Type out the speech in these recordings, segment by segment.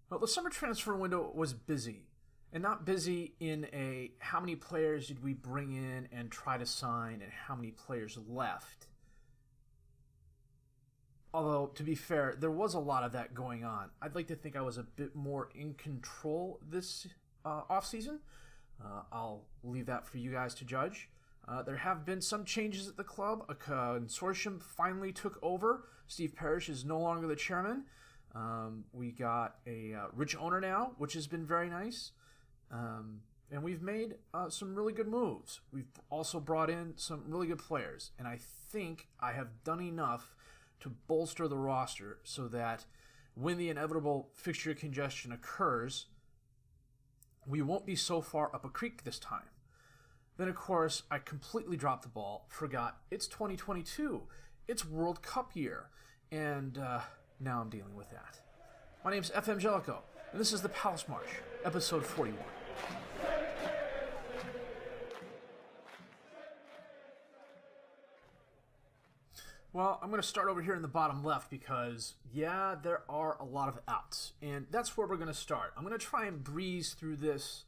Well, the summer transfer window was busy, and not busy in a how many players did we bring in and try to sign and how many players left. Although, to be fair, there was a lot of that going on. I'd like to think I was a bit more in control this offseason. I'll leave that for you guys to judge. There have been some changes at the club. A consortium finally took over. Steve Parrish is no longer the chairman. We got a rich owner now, which has been very nice. And we've made some really good moves. We've also brought in some really good players. And I think I have done enough to bolster the roster so that when the inevitable fixture congestion occurs, we won't be so far up a creek this time. Then, of course, I completely dropped the ball, forgot it's 2022, it's World Cup year, and now I'm dealing with that. My name's FM19, and this is the Palace March, episode 41. Well, I'm going to start over here in the bottom left because, yeah, there are a lot of outs, and that's where we're going to start. I'm going to try and breeze through this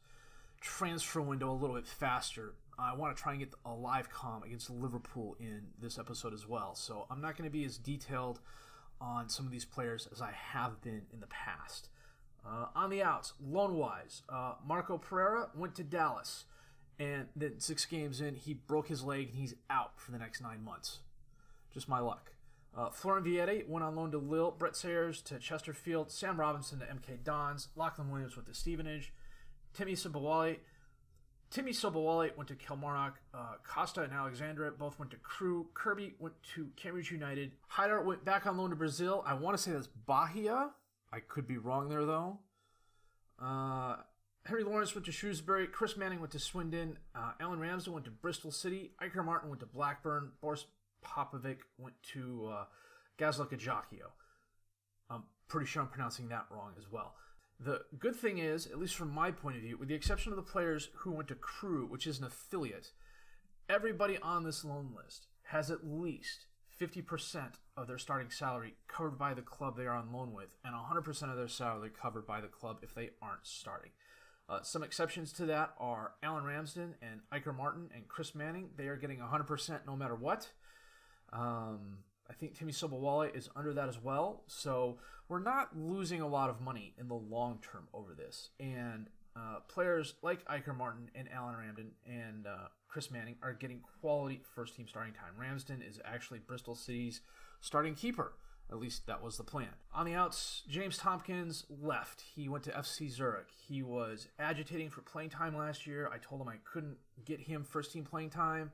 transfer window a little bit faster. I want to try and get a live comm against Liverpool in this episode as well, so I'm not going to be as detailed on some of these players as I have been in the past. On the outs, loan-wise, Mirko went to Dallas, and then 6 games in, he broke his leg and he's out for the next 9 months. Just my luck. Florian Viette went on loan to Lille, Brett Sayers to Chesterfield, Sam Robinson to MK Dons, Lachlan Williams went to Stevenage, Timmy Sobowale went to Kilmarnock, Costa and Alexandra both went to Crewe, Kirby went to Cambridge United, Haidar went back on loan to Brazil, I want to say that's Bahia, I could be wrong there though. Henry Lawrence went to Shrewsbury, Chris Manning went to Swindon, Alan Ramsden went to Bristol City, Iker Martin went to Blackburn, Boris Popovic went to Gazluk Ajaccio. I'm pretty sure I'm pronouncing that wrong as well. The good thing is, at least from my point of view, with the exception of the players who went to Crewe, which is an affiliate, everybody on this loan list has at least 50% of their starting salary covered by the club they are on loan with, and 100% of their salary covered by the club if they aren't starting. Some exceptions to that are Alan Ramsden and Iker Martin and Chris Manning. They are getting 100% no matter what. I think Timmy Sobowale is under that as well. So we're not losing a lot of money in the long term over this. And players like Iker Martin and Alan Ramsden and Chris Manning are getting quality first-team starting time. Ramsden is actually Bristol City's starting keeper. At least that was the plan. On the outs, James Tompkins left. He went to FC Zurich. He was agitating for playing time last year. I told him I couldn't get him first-team playing time,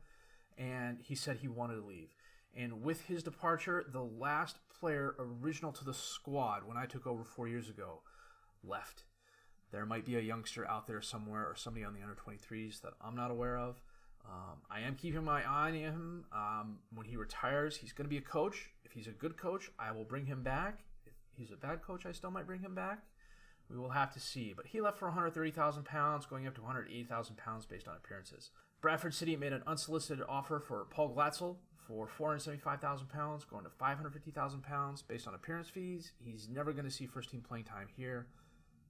and he said he wanted to leave. And with his departure, the last player original to the squad when I took over 4 years ago left. There might be a youngster out there somewhere or somebody on the under-23s that I'm not aware of. I am keeping my eye on him. When he retires, he's going to be a coach. If he's a good coach, I will bring him back. If he's a bad coach, I still might bring him back. We will have to see. But he left for £130,000, going up to £180,000 based on appearances. Bradford City made an unsolicited offer for Paul Glatzel for £475,000, going to £550,000 based on appearance fees. He's never going to see first-team playing time here.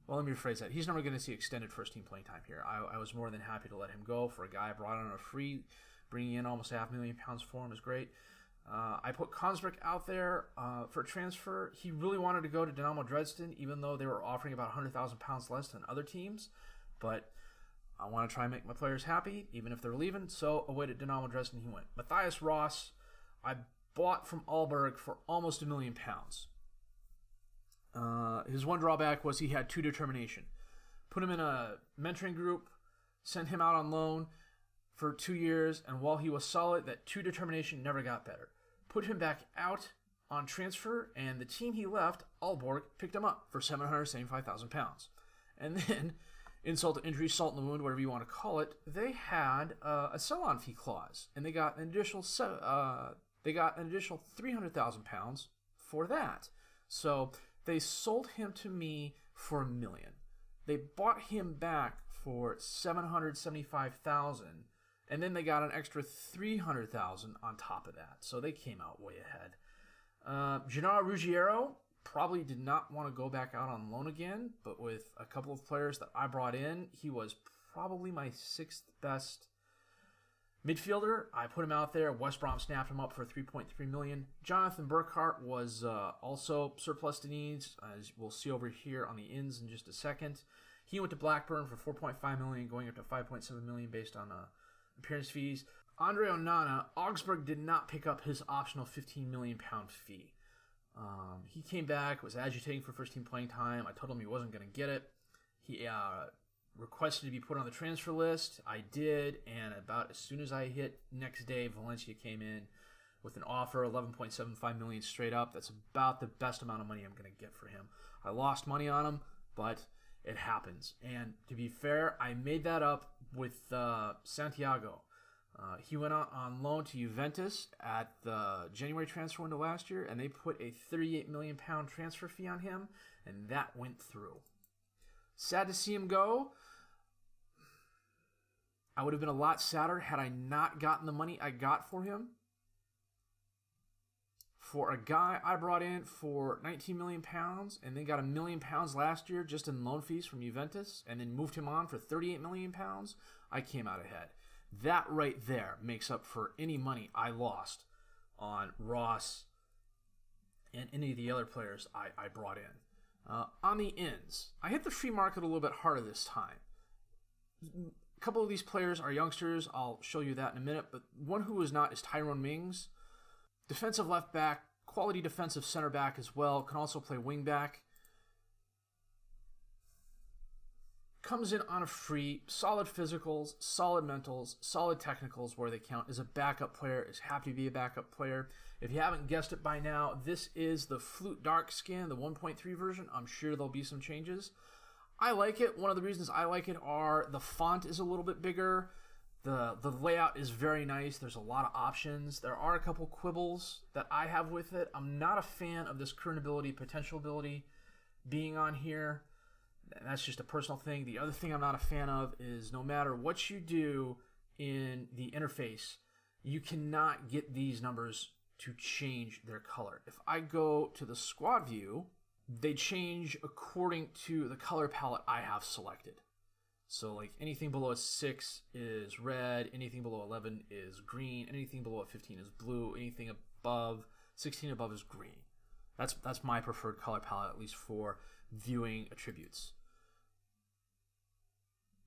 Well, let me rephrase that. He's never going to see extended first-team playing time here. I was more than happy to let him go for a guy I brought on a free. Bringing in almost £500,000 for him is great. I put Consbrick out there for a transfer. He really wanted to go to Dynamo Dresden, even though they were offering about £100,000 less than other teams. But I want to try and make my players happy, even if they're leaving. So away to Dynamo Dresden he went. Matthias Ross, I bought from Aalborg for almost £1 million. His one drawback was he had 2 determination. Put him in a mentoring group, sent him out on loan for 2 years, and while he was solid, that 2 determination never got better. Put him back out on transfer, and the team he left, Aalborg, picked him up for £775,000. And then, insult to injury, salt in the wound, whatever you want to call it, they had a sell-on fee clause, and they got an additional £300,000 for that. So they sold him to me for $1 million. They bought him back for $775,000, and then they got an extra $300,000 on top of that. So they came out way ahead. Gennaro Ruggiero, probably did not want to go back out on loan again, but with a couple of players that I brought in, he was probably my 6th best midfielder. I put him out there. West Brom snapped him up for $3.3 million. Jonathan Burkhart was also surplus to needs, as we'll see over here on the ins in just a second. He went to Blackburn for $4.5 million, going up to $5.7 million based on appearance fees. Andre Onana, Augsburg did not pick up his optional £15 million fee. He came back, was agitating for first team playing time. I told him he wasn't going to get it. He requested to be put on the transfer list. I did, and about as soon as I hit next day, Valencia came in with an offer, $11.75 million straight up. That's about the best amount of money I'm going to get for him. I lost money on him, but it happens. And to be fair, I made that up with Santiago. He went out on loan to Juventus at the January transfer window last year, and they put a £38 million transfer fee on him, and that went through. Sad to see him go. I would have been a lot sadder had I not gotten the money I got for him. For a guy I brought in for £19 million and then got £1 million last year just in loan fees from Juventus, and then moved him on for £38 million, I came out ahead. That right there makes up for any money I lost on Ross and any of the other players I brought in. On the ins, I hit the free market a little bit harder this time. A couple of these players are youngsters. I'll show you that in a minute. But one who is not is Tyrone Mings. Defensive left back, quality defensive center back as well. Can also play wing back. Comes in on a free, solid physicals, solid mentals, solid technicals where they count. Is a backup player, is happy to be a backup player. If you haven't guessed it by now, this is the Flute Dark Skin, the 1.3 version. I'm sure there'll be some changes. I like it. One of the reasons I like it are the font is a little bit bigger. The layout is very nice. There's a lot of options. There are a couple quibbles that I have with it. I'm not a fan of this current ability, potential ability being on here. That's just a personal thing. The other thing I'm not a fan of is no matter what you do in the interface, you cannot get these numbers to change their color. If I go to the squad view, they change according to the color palette I have selected. So like anything below a 6 is red, anything below 11 is green, anything below a 15 is blue, anything above 16 above is green. That's my preferred color palette, at least for viewing attributes.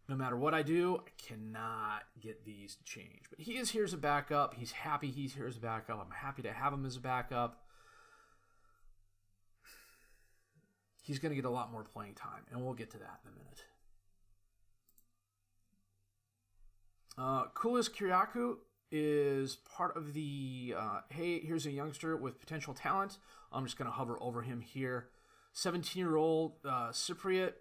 No matter what I do, I cannot get these to change. But he is here as a backup. He's happy he's here as a backup. I'm happy to have him as a backup. He's going to get a lot more playing time, and we'll get to that in a minute. Kulis Kyriakou is part of the, hey, here's a youngster with potential talent. I'm just going to hover over him here. 17-year-old Cypriot.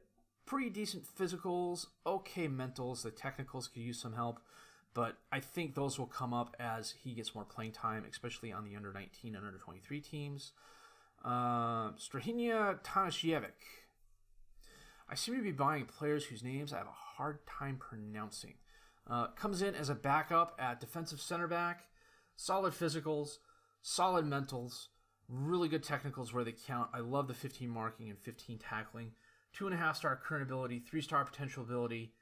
Pretty decent physicals, okay mentals. The technicals could use some help, but I think those will come up as he gets more playing time, especially on the under-19 and under-23 teams. Strahinja Tanasiewicz. I seem to be buying players whose names I have a hard time pronouncing. Comes in as a backup at defensive center back. Solid physicals, solid mentals, really good technicals where they count. I love the 15 marking and 15 tackling. 2.5-star current ability, 3-star potential ability.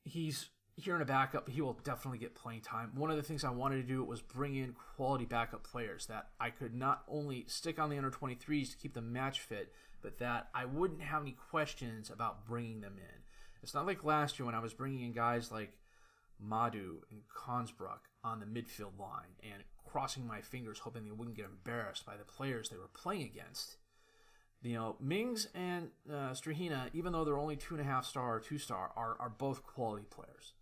He's here in a backup, but he will definitely get playing time. One of the things I wanted to do was bring in quality backup players that I could not only stick on the under-23s to keep them match fit, but that I wouldn't have any questions about bringing them in. It's not like last year when I was bringing in guys like Madu and Consbrook on the midfield line and crossing my fingers hoping they wouldn't get embarrassed by the players they were playing against. You know, Mings and Strahinja, even though they're only 2.5-star or 2-star, are both quality players.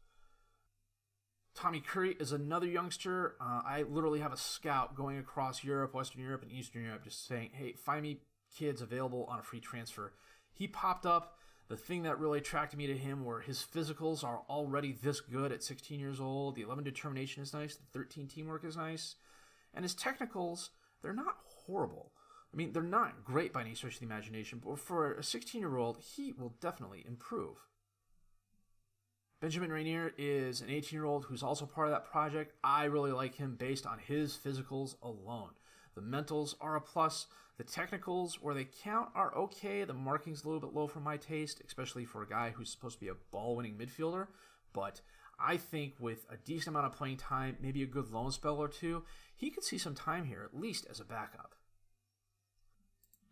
Tommy Curry is another youngster. I literally have a scout going across Europe, Western Europe, and Eastern Europe just saying, hey, find me kids available on a free transfer. He popped up. The thing that really attracted me to him were his physicals are already this good at 16 years old. The 11 determination is nice. The 13 teamwork is nice. And his technicals, they're not horrible. I mean, they're not great by any stretch of the imagination, but for a 16-year-old, he will definitely improve. Benjamin Rainier is an 18-year-old who's also part of that project. I really like him based on his physicals alone. The mentals are a plus. The technicals, where they count, are okay. The marking's a little bit low for my taste, especially for a guy who's supposed to be a ball-winning midfielder. But I think with a decent amount of playing time, maybe a good loan spell or two, he could see some time here, at least as a backup.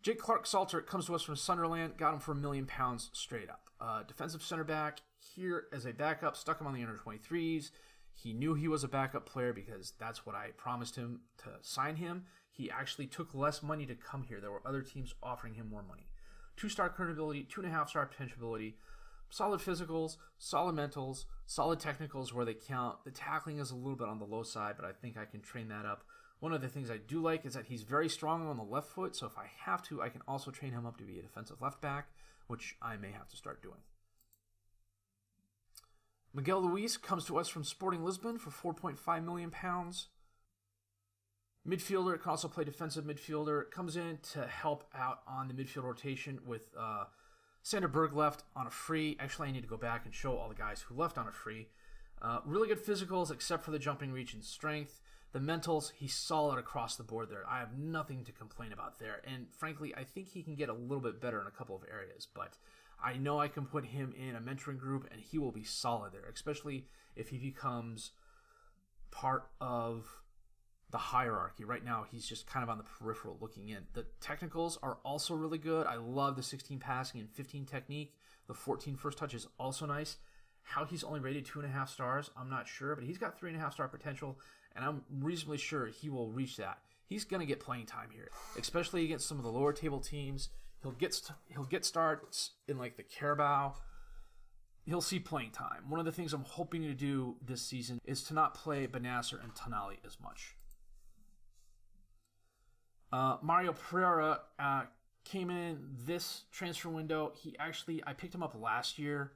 Jake Clark-Salter comes to us from Sunderland, got him for £1 million straight up. Defensive center back here as a backup, stuck him on the under-23s. He knew he was a backup player because that's what I promised him to sign him. He actually took less money to come here. There were other teams offering him more money. 2-star current ability, 2.5-star potential ability, solid physicals, solid mentals, solid technicals where they count. The tackling is a little bit on the low side, but I think I can train that up. One of the things I do like is that he's very strong on the left foot, so if I have to, I can also train him up to be a defensive left back, which I may have to start doing. Miguel Luis comes to us from Sporting Lisbon for £4.5 million. Midfielder, can also play defensive midfielder. Comes in to help out on the midfield rotation with Sander Berg left on a free. Actually, I need to go back and show all the guys who left on a free. Really good physicals, except for the jumping reach and strength. The mentals, he's solid across the board there. I have nothing to complain about there. And frankly, I think he can get a little bit better in a couple of areas. But I know I can put him in a mentoring group, and he will be solid there, especially if he becomes part of the hierarchy. Right now, he's just kind of on the peripheral looking in. The technicals are also really good. I love the 16 passing and 15 technique. The 14 first touch is also nice. How he's only rated 2.5 stars, I'm not sure, but he's got 3.5-star potential, and I'm reasonably sure he will reach that. He's going to get playing time here, especially against some of the lower table teams. He'll get starts in like the Carabao. He'll see playing time. One of the things I'm hoping to do this season is to not play Benasser and Tonali as much. Mario Pereira came in this transfer window. I picked him up last year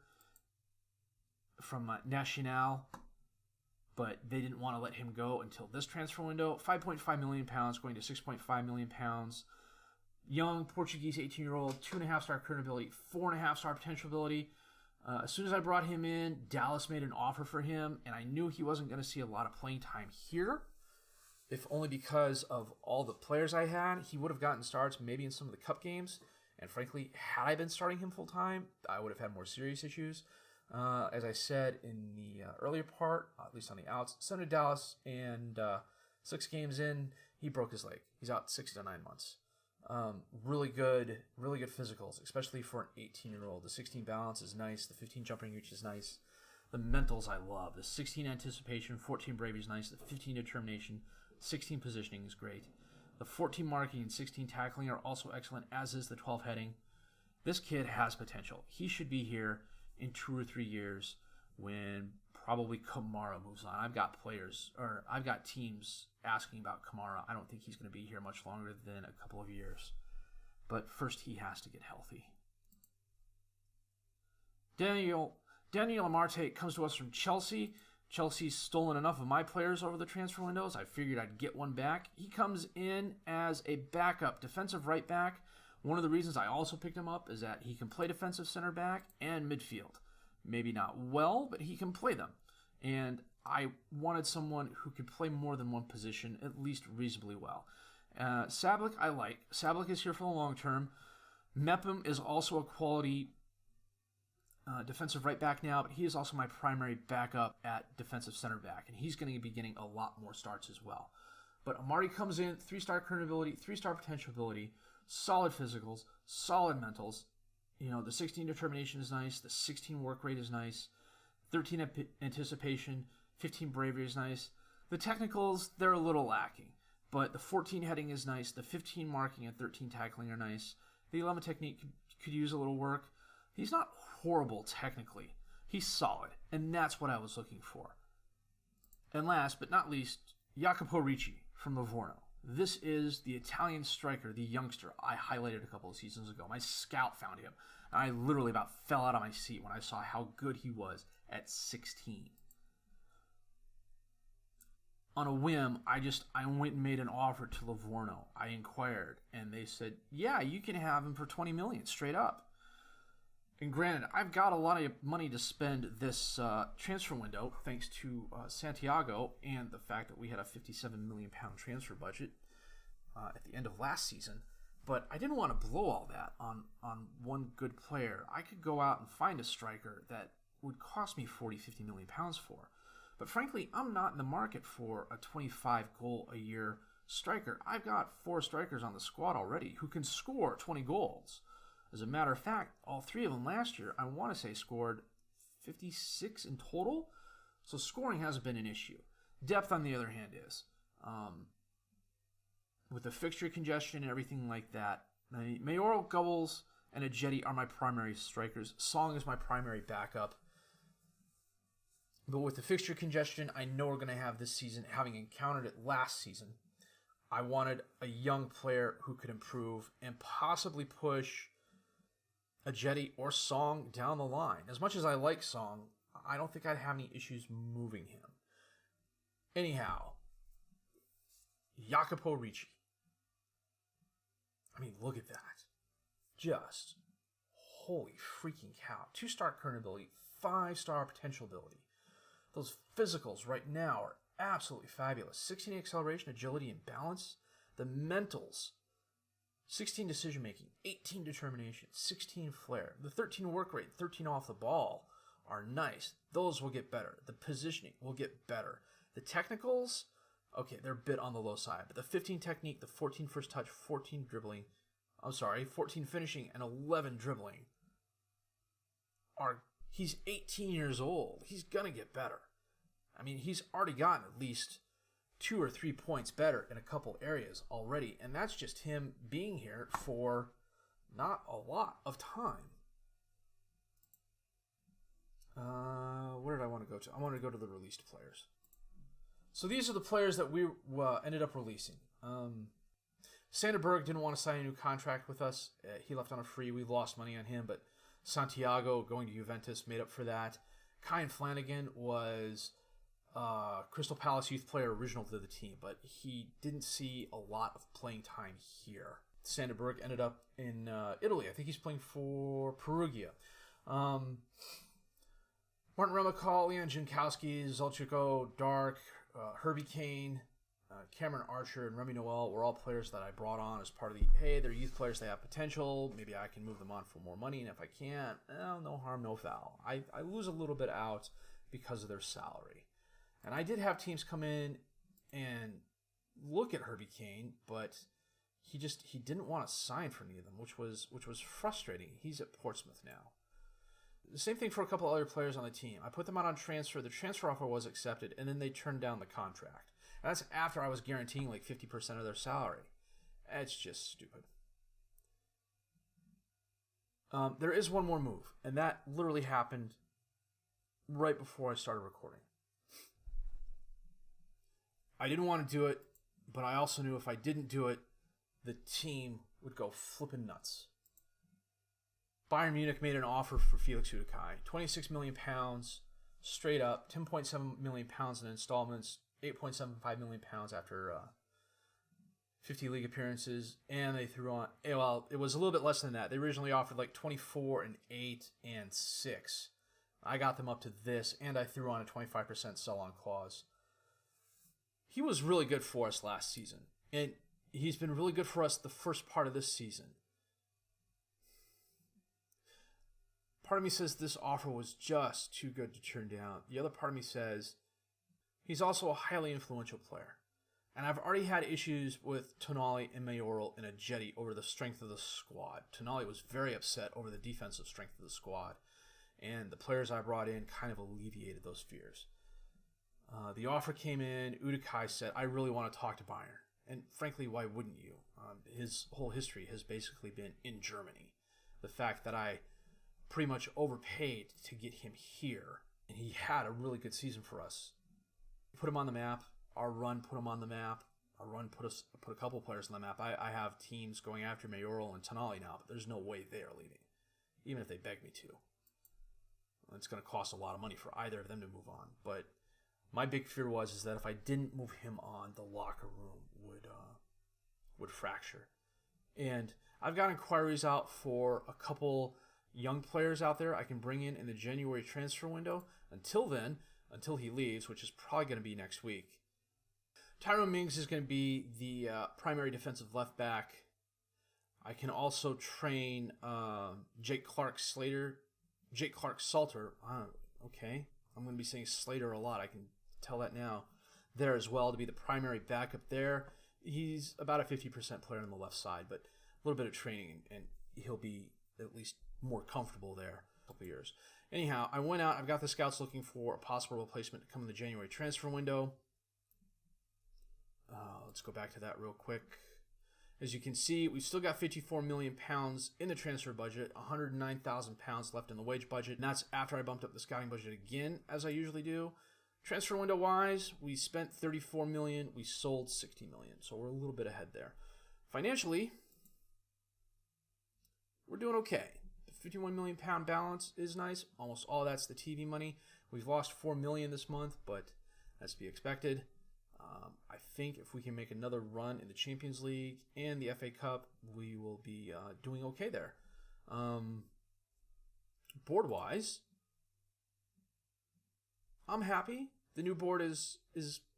from Nacional, but they didn't want to let him go until this transfer window. £5.5 million going to £6.5 million. Young Portuguese 18-year-old, 2.5-star current ability, 4.5-star potential ability. As soon as I brought him in, Dallas made an offer for him, and I knew he wasn't going to see a lot of playing time here, if only because of all the players I had. He would have gotten starts maybe in some of the cup games, and frankly, had I been starting him full-time, I would have had more serious issues. As I said in the earlier part, at least on the outs, sent to Dallas, and 6 games in, he broke his leg. He's out 6 to 9 months. Really good physicals, especially for an 18-year-old. The 16 balance is nice. The 15 jumping reach is nice. The mentals I love. The 16 anticipation, 14 bravery is nice. The 15 determination, 16 positioning is great. The 14 marking and 16 tackling are also excellent, as is the 12 heading. This kid has potential. He should be here in 2 or 3 years when probably Kamara moves on. I've got teams asking about Kamara. I don't think he's going to be here much longer than a couple of years. But first he has to get healthy. Daniel Amarte comes to us from Chelsea. Chelsea's stolen enough of my players over the transfer windows. I figured I'd get one back. He comes in as a backup defensive right back. One of the reasons I also picked him up is that he can play defensive center back and midfield. Maybe not well, but he can play them. And I wanted someone who could play more than one position, at least reasonably well. Sablik I like. Sablik is here for the long term. Mepham is also a quality defensive right back now, but he is also my primary backup at defensive center back, and he's going to be getting a lot more starts as well. But Amari comes in, 3-star current ability, 3-star potential ability, solid physicals, solid mentals. The 16 determination is nice, the 16 work rate is nice, 13 anticipation, 15 bravery is nice. The technicals, they're a little lacking, but the 14 heading is nice, the 15 marking and 13 tackling are nice. The 11 technique could use a little work. He's not horrible technically. He's solid, and that's what I was looking for. And last but not least, Jacopo Ricci from Livorno. This is the Italian striker, the youngster I highlighted a couple of seasons ago. My scout found him, and I literally about fell out of my seat when I saw how good he was at 16. On a whim, I went and made an offer to Livorno. I inquired, and they said, yeah, you can have him for $20 million straight up. And granted, I've got a lot of money to spend this transfer window, thanks to Santiago and the fact that we had a £57 million transfer budget. at the end of last season, but I didn't want to blow all that on one good player. I could go out and find a striker that would cost me 40, 50 million pounds for. But frankly, I'm not in the market for a 25 goal a year striker. I've got 4 strikers on the squad already who can score 20 goals. As a matter of fact, all 3 of them last year, I want to say, scored 56 in total. So scoring hasn't been an issue. Depth, on the other hand, is. With the fixture congestion and everything like that, Mayoral, Gubbles, and Ajeti are my primary strikers. Song is my primary backup. But with the fixture congestion I know we're going to have this season, having encountered it last season, I wanted a young player who could improve and possibly push Ajeti or Song down the line. As much as I like Song, I don't think I'd have any issues moving him. Anyhow, Jacopo Ricci. I mean, look at that. Just, holy freaking cow. 2-star current ability, 5-star potential ability. Those physicals right now are absolutely fabulous. 16 acceleration, agility, and balance. The mentals, 16 decision making, 18 determination, 16 flair. The 13 work rate, 13 off the ball are nice. Those will get better. The positioning will get better. The technicals, okay, they're a bit on the low side. But the 15 technique, the 14 first touch, 14 dribbling, 14 finishing, and 11 dribbling he's 18 years old. He's going to get better. I mean, he's already gotten at least 2 or 3 points better in a couple areas already. And that's just him being here for not a lot of time. Where did I want to go to? I want to go to the released players. So these are the players that we ended up releasing. Sander Berg didn't want to sign a new contract with us. He left on a free. We lost money on him, but Santiago going to Juventus made up for that. Kyan Flanagan was Crystal Palace youth player original to the team, but he didn't see a lot of playing time here. Sander Berg ended up in Italy. I think he's playing for Perugia. Martin Remakal, Leon Jankowski, Zolchiko, Dark, Herbie Kane, Cameron Archer, and Remy Noel were all players that I brought on as part of the, hey, they're youth players, they have potential, maybe I can move them on for more money, and if I can't, no harm, no foul. I lose a little bit out because of their salary. And I did have teams come in and look at Herbie Kane, but he didn't want to sign for any of them, which was frustrating. He's at Portsmouth now. The same thing for a couple other players on the team. I put them out on transfer. The transfer offer was accepted, and then they turned down the contract. And that's after I was guaranteeing like 50% of their salary. It's just stupid. There is one more move, and that literally happened right before I started recording. I didn't want to do it, but I also knew if I didn't do it, the team would go flipping nuts. Bayern Munich made an offer for Felix Udokai. £26 million, straight up, £10.7 million in installments, £8.75 million after 50 league appearances, and they threw on, well, it was a little bit less than that. They originally offered like 24 and 8 and 6. I got them up to this, and I threw on a 25% sell-on clause. He was really good for us last season, and he's been really good for us the first part of this season. Part of me says this offer was just too good to turn down. The other part of me says he's also a highly influential player. And I've already had issues with Tonali and Mayoral and Ajeti over the strength of the squad. Tonali was very upset over the defensive strength of the squad. And the players I brought in kind of alleviated those fears. The offer came in. Udokai said, I really want to talk to Bayern. And frankly, why wouldn't you? His whole history has basically been in Germany. The fact that I pretty much overpaid to get him here. And he had a really good season for us. Put him on the map. Our run put him on the map. Our run put a couple players on the map. I have teams going after Mayoral and Tonali now, but there's no way they are leaving, even if they beg me to. It's going to cost a lot of money for either of them to move on. But my big fear is that if I didn't move him on, the locker room would fracture. And I've got inquiries out for a couple young players out there I can bring in the January transfer window. Until then, until he leaves, which is probably going to be next week, Tyrone Mings is going to be the primary defensive left back. I can also train Jake Clark-Salter. Okay, I'm going to be saying Slater a lot. I can tell that now. There as well to be the primary backup there. He's about a 50% player on the left side, but a little bit of training and he'll be at least more comfortable there a couple of years. Anyhow, I went out. I've got the scouts looking for a possible replacement to come in the January transfer window. Let's go back to that real quick. As you can see, we've still got £54 million in the transfer budget, £109,000 left in the wage budget, and that's after I bumped up the scouting budget again, as I usually do. Transfer window wise, we spent $34 million, we sold $60 million, so we're a little bit ahead there. Financially, we're doing okay. The £51 million balance is nice. Almost all that's the TV money. We've lost $4 million this month, but that's to be expected. I think if we can make another run in the Champions League and the FA Cup, we will be doing okay there. Board-wise, I'm happy. The new board is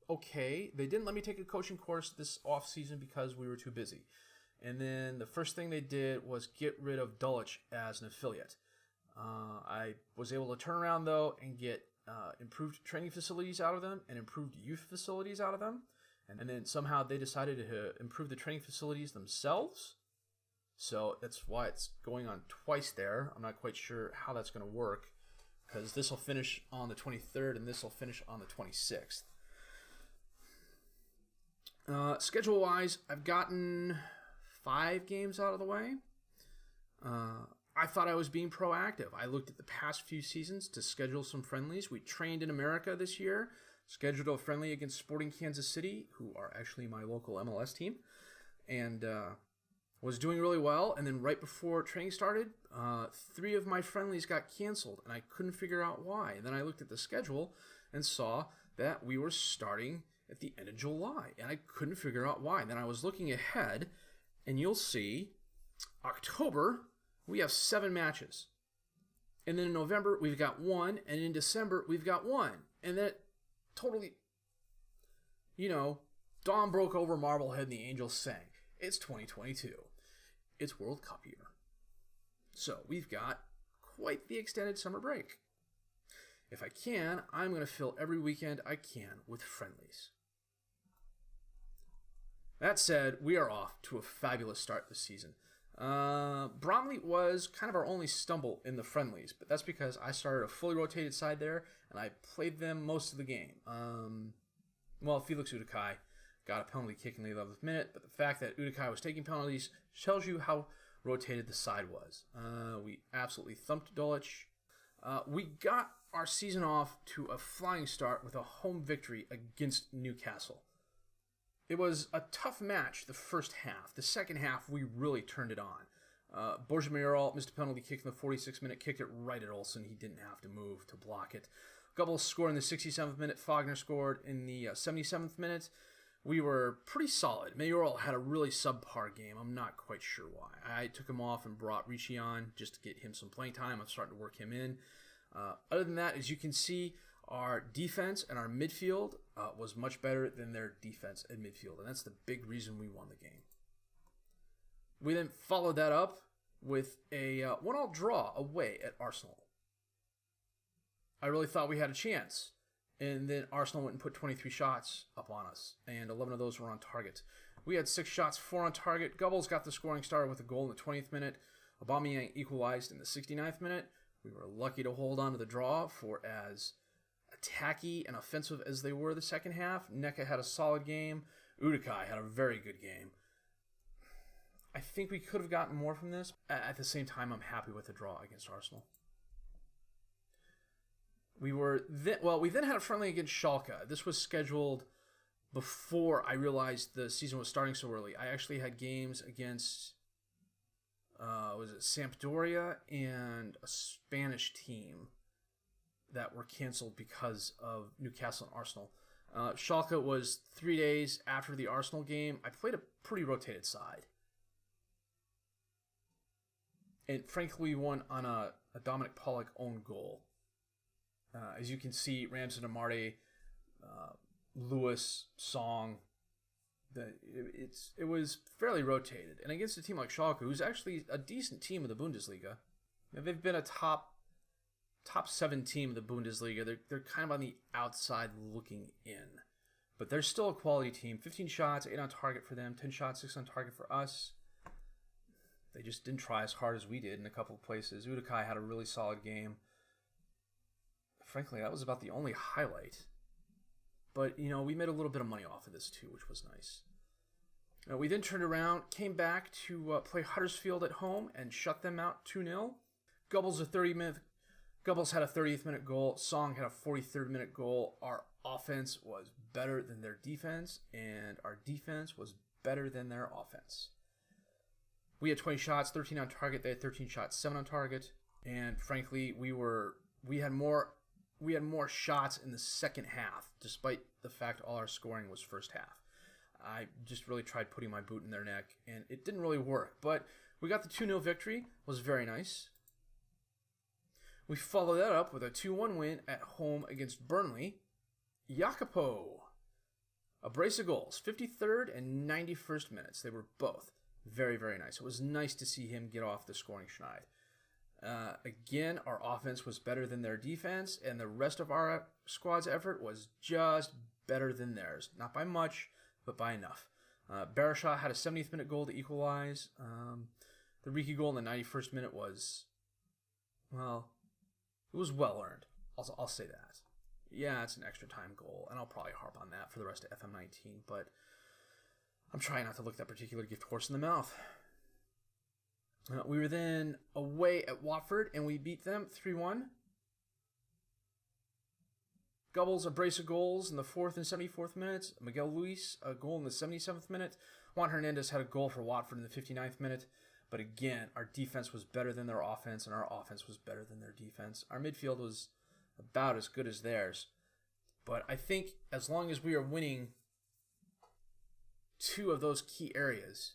okay. They didn't let me take a coaching course this off-season because we were too busy. And then the first thing they did was get rid of Dulwich as an affiliate. I was able to turn around, though, and get improved training facilities out of them and improved youth facilities out of them. And then somehow they decided to improve the training facilities themselves. So that's why it's going on twice there. I'm not quite sure how that's going to work because this will finish on the 23rd and this will finish on the 26th. Schedule-wise, I've gotten 5 games out of the way. I thought I was being proactive. I looked at the past few seasons to schedule some friendlies. We trained in America this year, scheduled a friendly against Sporting Kansas City, who are actually my local MLS team, and was doing really well. And then right before training started, 3 of my friendlies got canceled, and I couldn't figure out why. And then I looked at the schedule and saw that we were starting at the end of July, and I couldn't figure out why. And then I was looking ahead, and you'll see October, we have 7 matches. And then in November, we've got 1. And in December, we've got 1. And that totally, dawn broke over Marblehead and the Angels sang. It's 2022. It's World Cup year. So we've got quite the extended summer break. If I can, I'm going to fill every weekend I can with friendlies. That said, we are off to a fabulous start this season. Bromley was kind of our only stumble in the friendlies, but that's because I started a fully rotated side there, and I played them most of the game. Felix Udokai got a penalty kick in the 11th minute, but the fact that Udokai was taking penalties tells you how rotated the side was. We absolutely thumped Dulwich. We got our season off to a flying start with a home victory against Newcastle. It was a tough match the first half. The second half, we really turned it on. Borja Mayoral missed a penalty kick in the 46th minute, kicked it right at Olsen. He didn't have to move to block it. Gubble scored in the 67th minute. Fogner scored in the 77th minute. We were pretty solid. Mayoral had a really subpar game. I'm not quite sure why. I took him off and brought Ricci on just to get him some playing time. I'm starting to work him in. Other than that, as you can see, our defense and our midfield was much better than their defense and midfield, and that's the big reason we won the game. We then followed that up with a 1-1 draw away at Arsenal. I really thought we had a chance, and then Arsenal went and put 23 shots up on us, and 11 of those were on target. We had 6 shots, 4 on target. Gubbles got the scoring started with a goal in the 20th minute. Aubameyang equalized in the 69th minute. We were lucky to hold on to the draw for as attacky and offensive as they were the second half. Neka had a solid game. Udokai had a very good game. I think we could have gotten more from this. At the same time, I'm happy with the draw against Arsenal. We then had a friendly against Schalke. This was scheduled before I realized the season was starting so early. I actually had games against Sampdoria and a Spanish team that were canceled because of Newcastle and Arsenal. Schalke was 3 days after the Arsenal game. I played a pretty rotated side. And frankly, we won on a Dominic Pollock own goal. As you can see, Ramsden Amarte, Lewis, Song, It was fairly rotated. And against a team like Schalke, who's actually a decent team in the Bundesliga, they've been a top 7 team of the Bundesliga. They're kind of on the outside looking in. But they're still a quality team. 15 shots, 8 on target for them, 10 shots, 6 on target for us. They just didn't try as hard as we did in a couple of places. Udokai had a really solid game. Frankly, that was about the only highlight. But, you know, we made a little bit of money off of this too, which was nice. We then turned around, came back to play Huddersfield at home and shut them out 2-0. Gubbles had a 30th minute goal. Song had a 43rd minute goal. Our offense was better than their defense, and our defense was better than their offense. We had 20 shots, 13 on target. They had 13 shots, 7 on target. And frankly, we had more shots in the second half, despite the fact all our scoring was first half. I just really tried putting my boot in their neck, and it didn't really work. But we got the 2-0 victory. It was very nice. We followed that up with a 2-1 win at home against Burnley. Jacopo, a brace of goals, 53rd and 91st minutes. They were both very, very nice. It was nice to see him get off the scoring schneid. Again, our offense was better than their defense, and the rest of our squad's effort was just better than theirs. Not by much, but by enough. Barishaw had a 70th minute goal to equalize. The Riki goal in the 91st minute was, well, it was well earned. I'll say that. Yeah, it's an extra time goal, and I'll probably harp on that for the rest of FM19, but I'm trying not to look that particular gift horse in the mouth. We were then away at Watford, and we beat them 3-1. Gubbles, a brace of goals in the 4th and 74th minutes. Miguel Luis, a goal in the 77th minute. Juan Hernandez had a goal for Watford in the 59th minute. But again, our defense was better than their offense, and our offense was better than their defense. Our midfield was about as good as theirs. But I think as long as we are winning 2 of those key areas,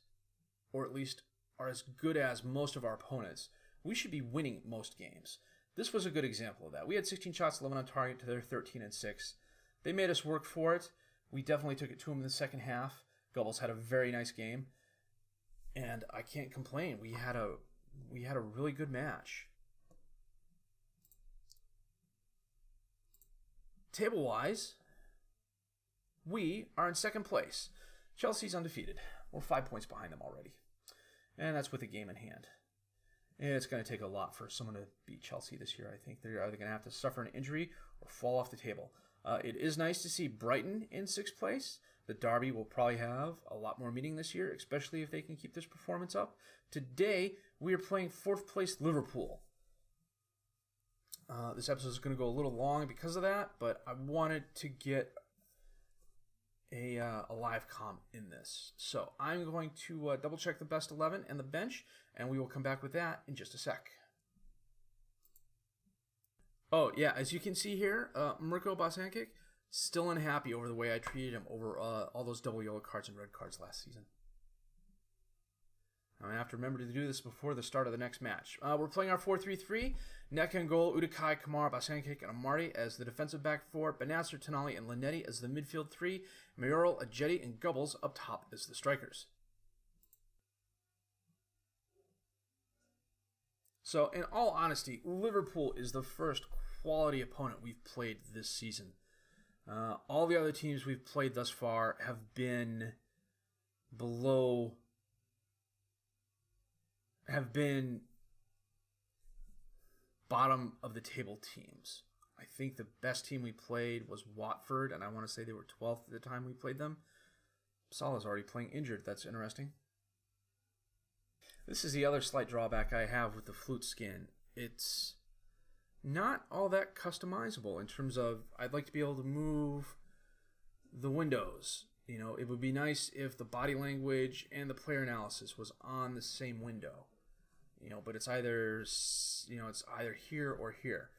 or at least are as good as most of our opponents, we should be winning most games. This was a good example of that. We had 16 shots, 11 on target to their 13 and 6. They made us work for it. We definitely took it to them in the second half. Gubbles had a very nice game, and I can't complain. We had a really good match. Table-wise, we are in second place. Chelsea's undefeated. We're 5 points behind them already. And that's with a game in hand. It's going to take a lot for someone to beat Chelsea this year, I think. They're either going to have to suffer an injury or fall off the table. It is nice to see Brighton in 6th place. The Derby will probably have a lot more meaning this year, especially if they can keep this performance up. Today, we are playing 4th place Liverpool. This episode is going to go a little long because of that, but I wanted to get a live comp in this. So I'm going to double check the best 11 and the bench, and we will come back with that in just a sec. Oh yeah, as you can see here, Mirko Bosankic still unhappy over the way I treated him over all those double yellow cards and red cards last season. I have to remember to do this before the start of the next match. We're playing our 4-3-3. Neck and goal, Udokai, Kamara, Bosankic, and Amarty as the defensive back 4. Benasser, Tonali, and Linetti as the midfield 3. Mayoral, Ajeti, and Gubbles up top as the strikers. So, in all honesty, Liverpool is the first quality opponent we've played this season. All the other teams we've played thus far have been below... have been bottom of the table teams. I think the best team we played was Watford, and I want to say they were 12th at the time we played them. Salah's already playing injured. That's interesting. This is the other slight drawback I have with the flute skin. It's not all that customizable in terms of I'd like to be able to move the windows. You know, it would be nice if the body language and the player analysis was on the same window. You know, but it's either here or here.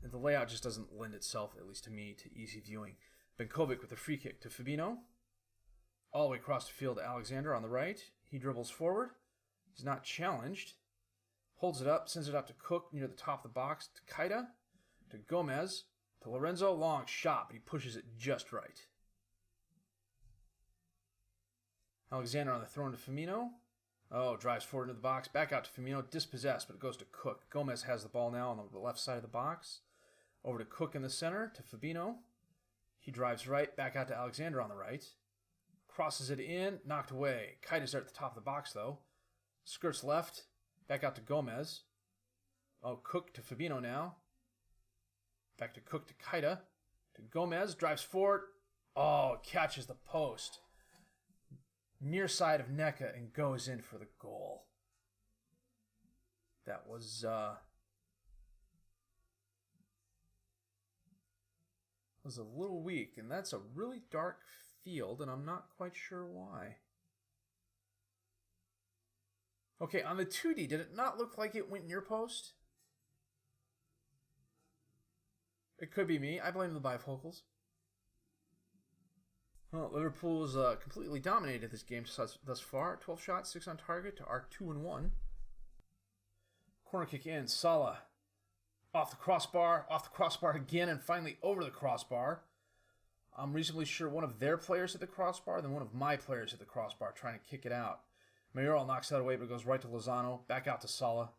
And the layout just doesn't lend itself, at least to me, to easy viewing. Benkovic with a free kick to Fabinho. All the way across the field to Alexander on the right. He dribbles forward. He's not challenged. Holds it up, sends it up to Cook near the top of the box. To Kaida. To Gomez. To Lorenzo. Long shot, but he pushes it just right. Alexander on the throw into Firmino. Oh, drives forward into the box. Back out to Firmino. Dispossessed, but it goes to Cook. Gomez has the ball now on the left side of the box. Over to Cook in the center, to Fabinho. He drives right, back out to Alexander on the right. Crosses it in, knocked away. Keita's there at the top of the box, though. Skirts left, back out to Gomez. Oh, Cook to Fabinho now. Back to Cook to Keita. To Gomez, drives forward. Oh, catches the post. Near side of Neca and goes in for the goal. That was a little weak, and that's a really dark field, and I'm not quite sure why. Okay, on the 2D, did it not look like it went near post? It could be me. I blame the bifocals. Well, Liverpool has completely dominated this game thus far. 12 shots, 6 on target to our 2-1. Corner kick in. Salah off the crossbar again, and finally over the crossbar. I'm reasonably sure one of their players hit the crossbar, then one of my players hit the crossbar trying to kick it out. Mayoral knocks that away, but it goes right to Lozano. Back out to Salah.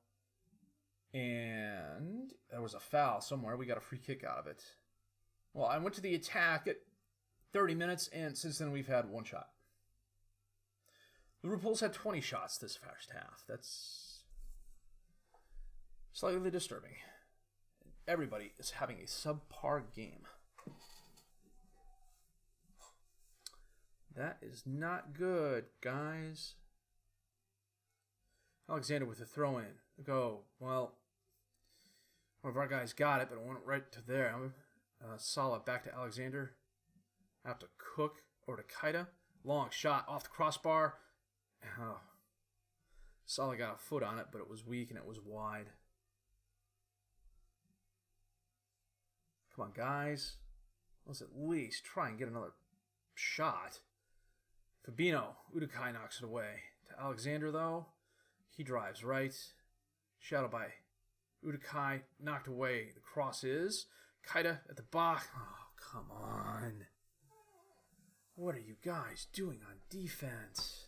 And there was a foul somewhere. We got a free kick out of it. Well, I went to the attack at 30 minutes, and since then we've had 1 shot. Liverpool's had 20 shots this first half. That's slightly disturbing. Everybody is having a subpar game. That is not good, guys. Alexander with the throw-in. Go. Well, one of our guys got it, but it went right to there. Salah back to Alexander. Out to Cook, or to Keita. Long shot off the crossbar. Oh. Salah got a foot on it, but it was weak and it was wide. Come on, guys. Let's at least try and get another shot. Fabinho. Udokai knocks it away. To Alexander, though. He drives right. Shadow by Udokai. Knocked away. The cross is. Keita at the box. Oh, come on. What are you guys doing on defense?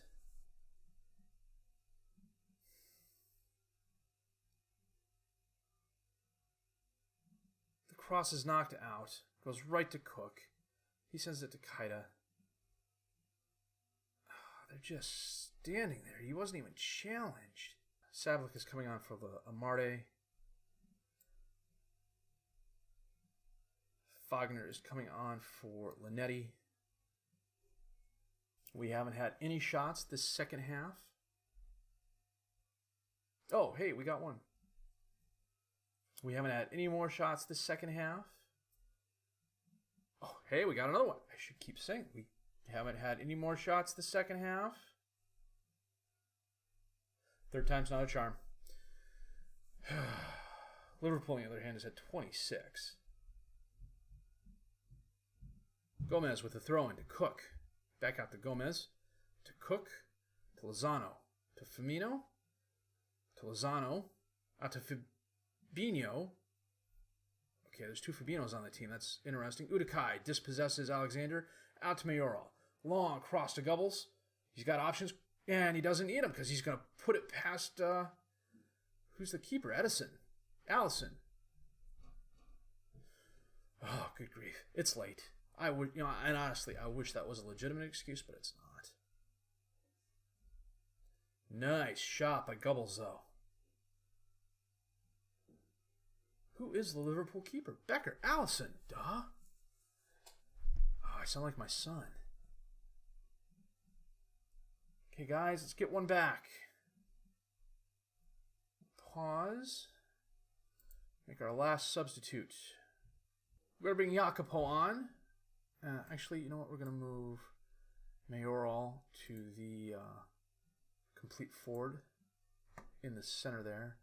The cross is knocked out. Goes right to Cook. He sends it to Keita. Oh, they're just standing there. He wasn't even challenged. Savlik is coming on for the Amarte. Fagner is coming on for Linetti. We haven't had any shots this second half. Oh, hey, we got one. We haven't had any more shots this second half. Oh, hey, we got another one. I should keep saying we haven't had any more shots this second half. Third time's not a charm. Liverpool, on the other hand, has had 26. Gomez with the throw in to Cook. Back out to Gomez. To Cook. To Lozano. To Firmino. To Lozano. Out to Fabinho. Okay, there's 2 Fabinos on the team. That's interesting. Udokai dispossesses Alexander. Out to Mayoral. Long cross to Gubbles. He's got options. And he doesn't need them because he's going to put it past... who's the keeper? Allison. Oh, good grief. It's late. I would, and honestly, I wish that was a legitimate excuse, but it's not. Nice shot by Gubbles, though. Who is the Liverpool keeper? Becker. Allison. Duh. Oh, I sound like my son. Okay, guys, let's get one back. Pause. Make our last substitute. We're going to bring Jacopo on. Actually, you know what? We're going to move Mayoral to the complete forward in the center there.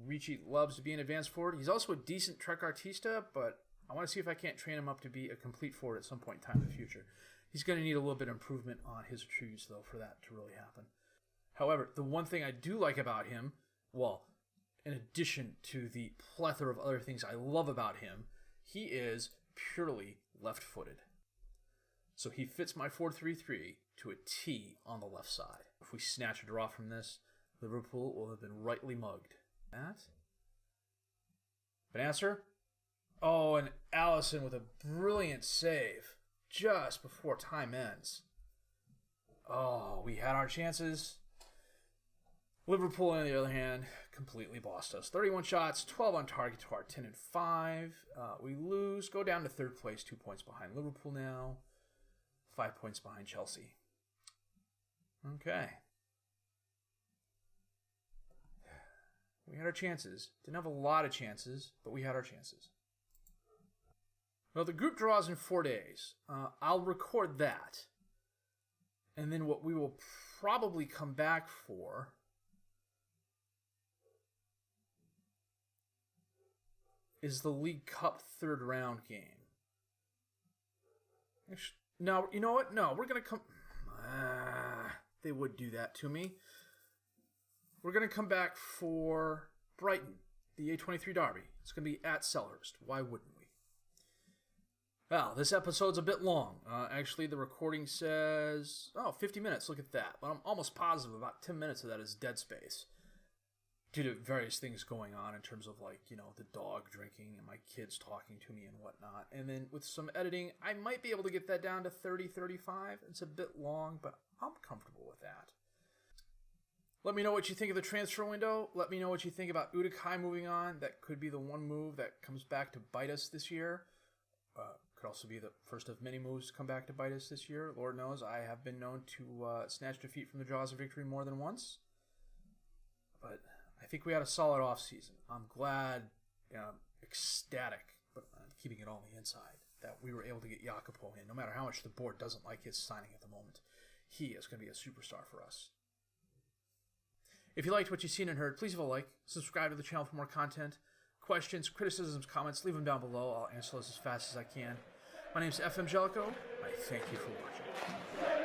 Ricci loves to be an advanced forward. He's also a decent trequartista, but I want to see if I can't train him up to be a complete forward at some point in time in the future. He's going to need a little bit of improvement on his attributes, though, for that to really happen. However, the one thing I do like about him, well, in addition to the plethora of other things I love about him, he is purely left-footed. So he fits my 4-3-3 to a T on the left side. If we snatch a draw from this, Liverpool will have been rightly mugged. That? An answer? Oh, and Allison with a brilliant save just before time ends. Oh, we had our chances. Liverpool, on the other hand, completely bossed us. 31 shots, 12 on target to our 10 and 5. We lose, go down to third place, 2 points behind Liverpool now, 5 points behind Chelsea. Okay. We had our chances. Didn't have a lot of chances, but we had our chances. Well, the group draw is in 4 days. I'll record that. And then what we will probably come back for is the League Cup third round game. No, you know what? No, we're going to come... they would do that to me. We're going to come back for Brighton, the A23 Derby. It's going to be at Selhurst. Why wouldn't we? Well, this episode's a bit long. Actually, the recording says, 50 minutes. Look at that. But I'm almost positive about 10 minutes of that is dead space due to various things going on in terms of, like, you know, the dog drinking and my kids talking to me and whatnot. And then with some editing, I might be able to get that down to 30, 35. It's a bit long, but I'm comfortable with that. Let me know what you think of the transfer window. Let me know what you think about Udokai moving on. That could be the one move that comes back to bite us this year. Could also be the first of many moves to come back to bite us this year. Lord knows I have been known to snatch defeat from the jaws of victory more than once. But I think we had a solid offseason. I'm glad, ecstatic, but I'm keeping it on the inside, that we were able to get Jacopo in. No matter how much the board doesn't like his signing at the moment, he is going to be a superstar for us. If you liked what you've seen and heard, please leave a like, subscribe to the channel for more content. Questions, criticisms, comments, leave them down below. I'll answer those as fast as I can. My name is FM19. I thank you for watching.